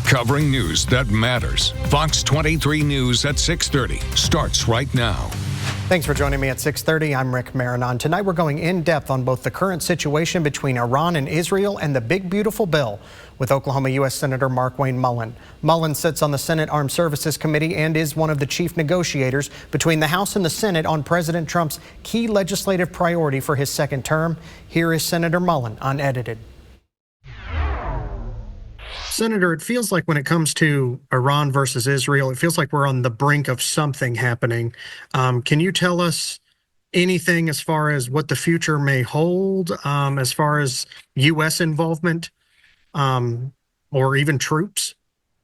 Covering news that matters. Fox 23 News at 6:30 starts right now. Thanks for joining me at 6:30. I'm Rick Maranon. Tonight we're going in depth on both the current situation between Iran and Israel and the big beautiful bill with Oklahoma U.S. Senator Markwayne Mullin. Mullin sits on the Senate Armed Services Committee and is one of the chief negotiators between the House and the Senate on President Trump's key legislative priority for his second term. Here is Senator Mullin, unedited. Senator, it feels like when it comes to Iran versus Israel, it feels like we're on the brink of something happening. Can you tell us anything as far as what the future may hold, as far as U.S. involvement or even troops?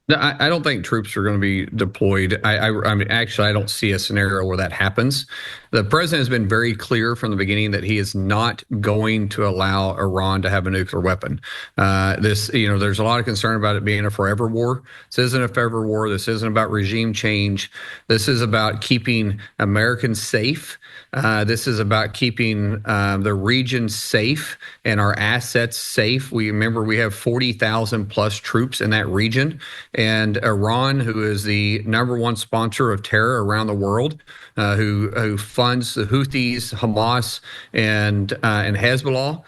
No, I don't think troops are going to be deployed. I mean, actually, I don't see a scenario where that happens. The president has been very clear from the beginning that he is not going to allow Iran to have a nuclear weapon. There's a lot of concern about it being a forever war. This isn't a forever war. This isn't about regime change. This is about keeping Americans safe. This is about keeping the region safe and our assets safe. We have 40,000 plus troops in that region. And Iran, who is the #1 sponsor of terror around the world, who funds the Houthis, Hamas, and Hezbollah,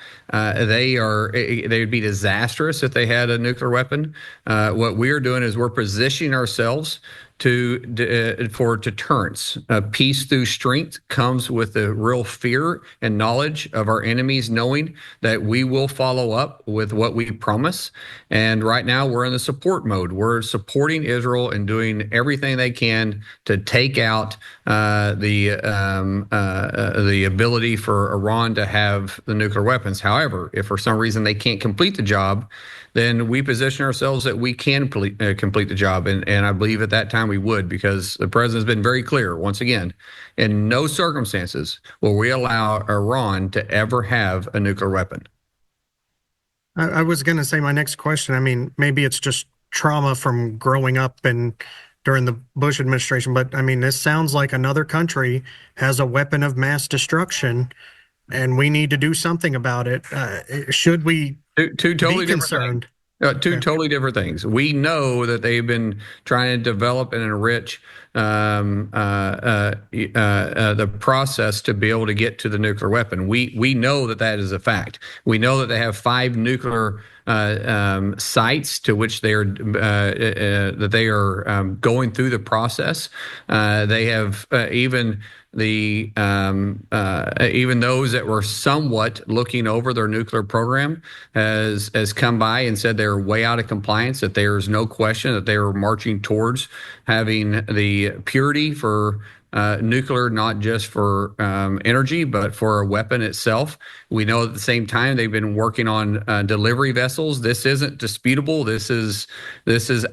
they would be disastrous if they had a nuclear weapon. What we are doing is we're positioning ourselves for deterrence. Peace through strength comes with the real fear and knowledge of our enemies, knowing that we will follow up with what we promise. And right now we're in the support mode. We're supporting Israel and doing everything they can to take out the ability for Iran to have the nuclear weapons. However, if for some reason they can't complete the job, then we position ourselves that we can complete the job. And I believe at that time we would, because the president's been very clear, once again, in no circumstances will we allow Iran to ever have a nuclear weapon. I was going to say my next question, I mean, maybe it's just trauma from growing up and during the Bush administration, but I mean, this sounds like another country has a weapon of mass destruction and we need to do something about it. Should we Two totally be concerned? Totally different things. We know that they've been trying to develop and enrich the process to be able to get to the nuclear weapon. We know that is a fact. We know that they have 5 nuclear sites to which they are going through the process. They have even those that were somewhat looking over their nuclear program has come by and said they're way out of compliance, that there's no question that they are marching towards having the purity for nuclear, not just for energy, but for a weapon itself. We know at the same time they've been working on delivery vessels. This isn't disputable. This is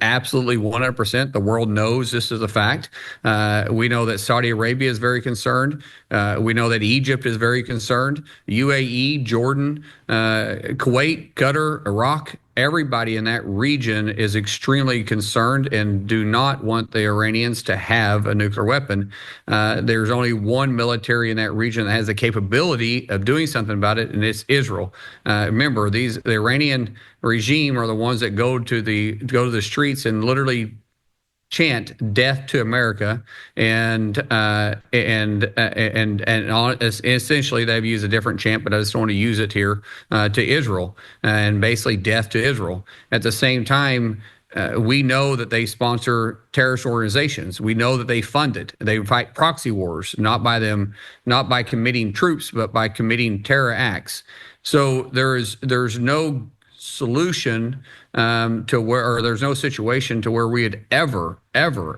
absolutely 100%. The world knows this is a fact. We know that Saudi Arabia is very concerned. We know that Egypt is very concerned. UAE, Jordan, Kuwait, Qatar, Iraq. Everybody in that region is extremely concerned and do not want the Iranians to have a nuclear weapon. There's only one military in that region that has the capability of doing something about it, and it's Israel. Remember, the Iranian regime are the ones that go to the streets and literally chant "Death to America," and essentially they've used a different chant, but I just don't want to use it here, to Israel, and basically death to Israel. At the same time, we know that they sponsor terrorist organizations. We know that they fund it. They fight proxy wars, not by committing troops, but by committing terror acts. So there's no solution there's no situation to where we would ever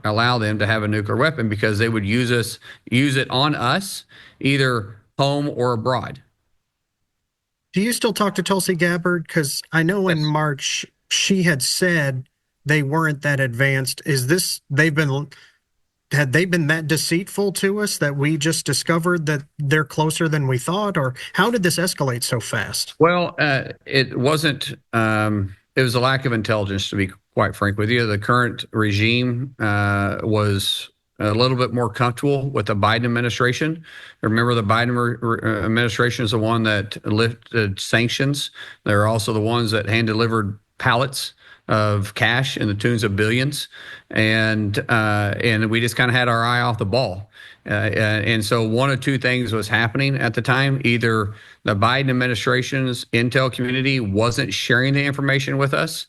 allow them to have a nuclear weapon, because they would use it on us, either home or abroad. Do you still talk to Tulsi Gabbard? Because I know in March she had said they weren't that advanced. Had they been that deceitful to us that we just discovered that they're closer than we thought? Or how did this escalate so fast? Well, it wasn't. It was a lack of intelligence, to be quite frank with you. The current regime was a little bit more comfortable with the Biden administration. Remember, the Biden administration is the one that lifted sanctions. They're also the ones that hand-delivered pallets of cash in the tunes of billions, and we just kind of had our eye off the ball. And so one of two things was happening at the time. Either the Biden administration's intel community wasn't sharing the information with us,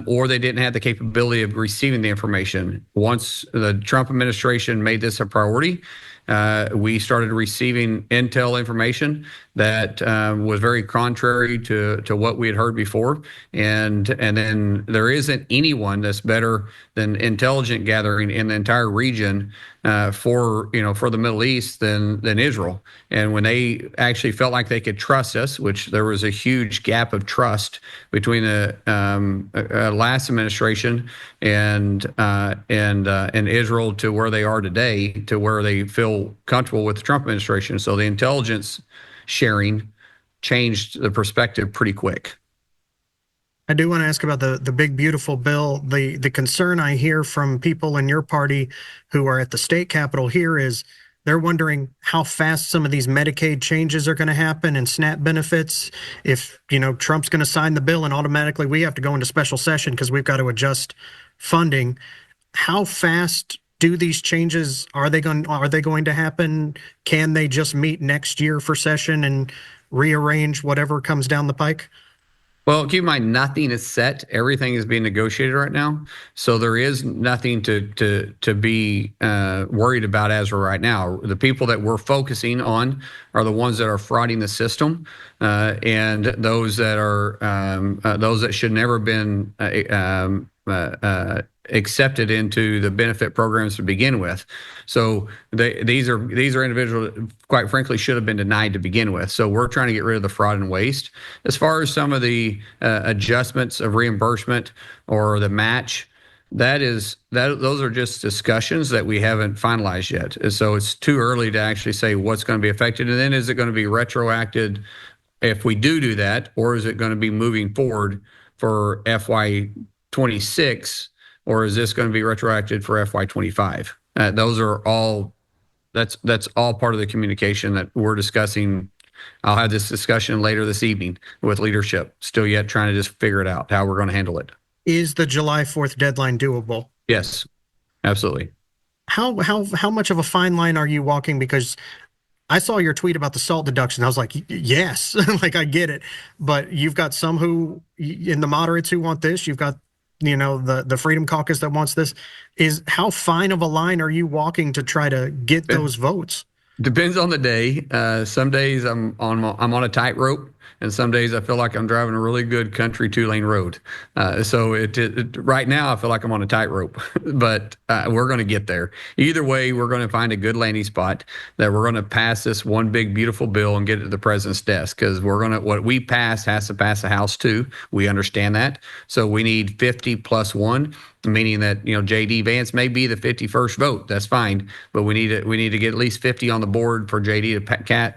or they didn't have the capability of receiving the information. Once the Trump administration made this a priority, we started receiving intel information that was very contrary to what we had heard before, and then there isn't anyone that's better than intelligence gathering in the entire region for the Middle East than Israel. And when they actually felt like they could trust us, which there was a huge gap of trust between the last administration and Israel to where they are today, to where they feel comfortable with the Trump administration. So the intelligence sharing changed the perspective pretty quick. I do want to ask about the big beautiful bill. The concern I hear from people in your party who are at the state capitol here is they're wondering how fast some of these Medicaid changes are going to happen and SNAP benefits. If Trump's going to sign the bill and automatically we have to go into special session because we've got to adjust funding. How fast do these changes are they going to happen? Can they just meet next year for session and rearrange whatever comes down the pike? Well, keep in mind, nothing is set. Everything is being negotiated right now, so there is nothing to be worried about as of right now. The people that we're focusing on are the ones that are frauding the system, and those that are those that should never have been accepted into the benefit programs to begin with. So these are individuals that, quite frankly, should have been denied to begin with. So we're trying to get rid of the fraud and waste. As far as some of the adjustments of reimbursement or the match, those are just discussions that we haven't finalized yet. And so it's too early to actually say what's going to be affected. And then is it going to be retroacted if we do that, or is it going to be moving forward for FY26? Or is this going to be retroacted for FY25? Those are all. That's all part of the communication that we're discussing. I'll have this discussion later this evening with leadership. Still yet trying to just figure it out how we're going to handle it. Is the July 4th deadline doable? Yes, absolutely. How much of a fine line are you walking? Because I saw your tweet about the SALT deduction. I was like, yes, like I get it. But you've got some who, in the moderates, who want this. You've got the Freedom Caucus that wants this. Is how fine of a line are you walking to try to get those votes? Depends on the day. Some days I'm on a tightrope, and some days I feel like I'm driving a really good country 2-lane road. So right now I feel like I'm on a tightrope, but we're going to get there. Either way, we're going to find a good landing spot that we're going to pass this one big beautiful bill and get it to the president's desk, because what we pass has to pass the House too. We understand that. So we need 50 plus 1. Meaning that JD Vance may be the 51st vote. That's fine, but we need to get at least 50 on the board for JD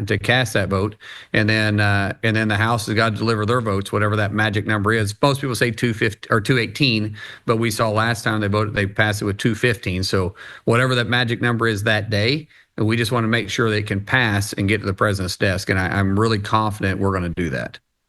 to cast that vote, and then the House has got to deliver their votes, whatever that magic number is. Most people say 250 or 218, but we saw last time they passed it with 215. So whatever that magic number is that day, we just want to make sure they can pass and get to the president's desk, and I'm really confident we're going to do that.